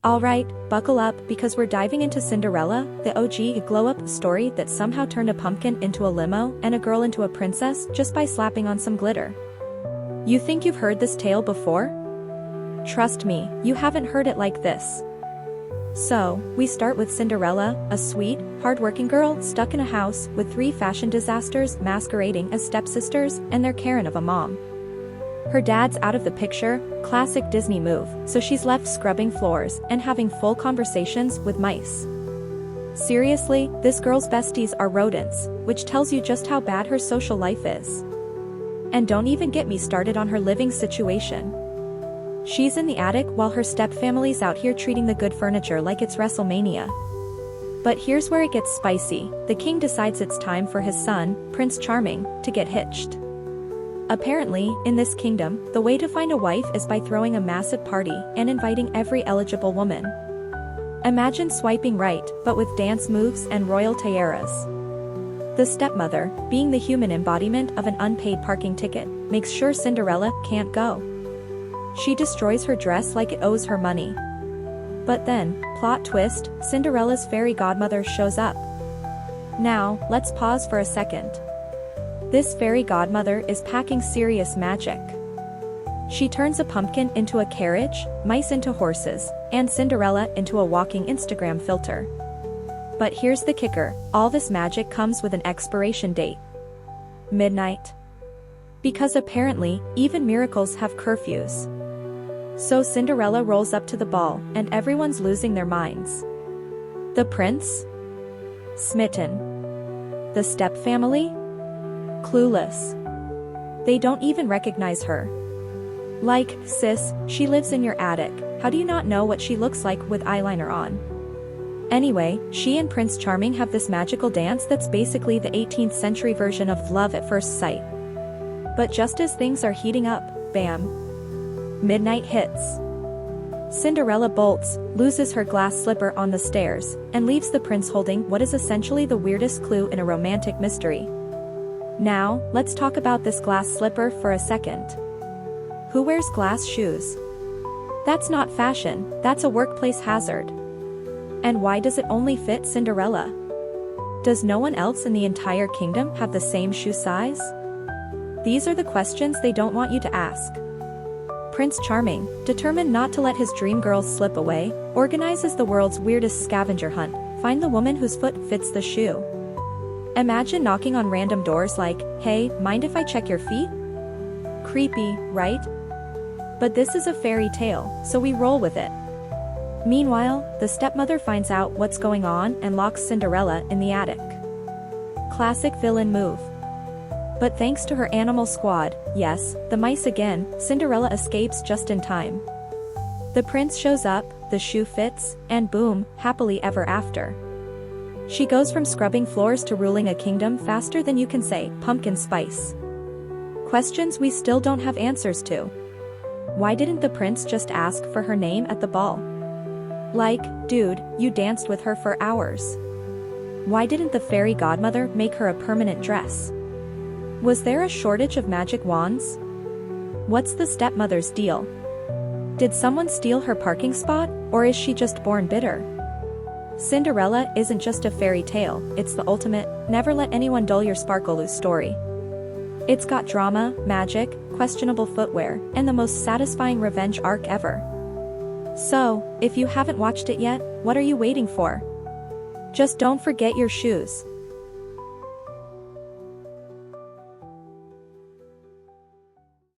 Alright, buckle up because we're diving into Cinderella, the OG glow-up story that somehow turned a pumpkin into a limo and a girl into a princess just by slapping on some glitter. You think you've heard this tale before? Trust me, you haven't heard it like this. So, we start with Cinderella, a sweet, hard-working girl stuck in a house with 3 fashion disasters masquerading as stepsisters and their Karen of a mom. Her dad's out of the picture, classic Disney move, so she's left scrubbing floors and having full conversations with mice. Seriously, this girl's besties are rodents, which tells you just how bad her social life is. And don't even get me started on her living situation. She's in the attic while her stepfamily's out here treating the good furniture like it's WrestleMania. But here's where it gets spicy. The king decides it's time for his son, Prince Charming, to get hitched. Apparently, in this kingdom, the way to find a wife is by throwing a massive party and inviting every eligible woman. Imagine swiping right, but with dance moves and royal tiaras. The stepmother, being the human embodiment of an unpaid parking ticket, makes sure Cinderella can't go. She destroys her dress like it owes her money. But then, plot twist, Cinderella's fairy godmother shows up. Now, let's pause for a second. This fairy godmother is packing serious magic. She turns a pumpkin into a carriage, mice into horses, and Cinderella into a walking Instagram filter. But here's the kicker, all this magic comes with an expiration date. Midnight. Because apparently, even miracles have curfews. So Cinderella rolls up to the ball, and everyone's losing their minds. The prince? Smitten. The stepfamily? Clueless. They don't even recognize her. Like, sis, she lives in your attic, how do you not know what she looks like with eyeliner on? Anyway, she and Prince Charming have this magical dance that's basically the 18th century version of love at first sight. But just as things are heating up, bam. Midnight hits. Cinderella bolts, loses her glass slipper on the stairs, and leaves the prince holding what is essentially the weirdest clue in a romantic mystery. Now, let's talk about this glass slipper for a second. Who wears glass shoes? That's not fashion, that's a workplace hazard. And why does it only fit Cinderella? Does no one else in the entire kingdom have the same shoe size? These are the questions they don't want you to ask. Prince Charming, determined not to let his dream girls slip away, organizes the world's weirdest scavenger hunt, find the woman whose foot fits the shoe. Imagine knocking on random doors like, hey, mind if I check your feet? Creepy, right? But this is a fairy tale, so we roll with it. Meanwhile, the stepmother finds out what's going on and locks Cinderella in the attic. Classic villain move. But thanks to her animal squad, yes, the mice again, Cinderella escapes just in time. The prince shows up, the shoe fits, and boom, happily ever after. She goes from scrubbing floors to ruling a kingdom faster than you can say, pumpkin spice. Questions we still don't have answers to. Why didn't the prince just ask for her name at the ball? Like, dude, you danced with her for hours. Why didn't the fairy godmother make her a permanent dress? Was there a shortage of magic wands? What's the stepmother's deal? Did someone steal her parking spot, or is she just born bitter? Cinderella isn't just a fairy tale, it's the ultimate, never let anyone dull your sparkle story. It's got drama, magic, questionable footwear, and the most satisfying revenge arc ever. So, if you haven't watched it yet, what are you waiting for? Just don't forget your shoes.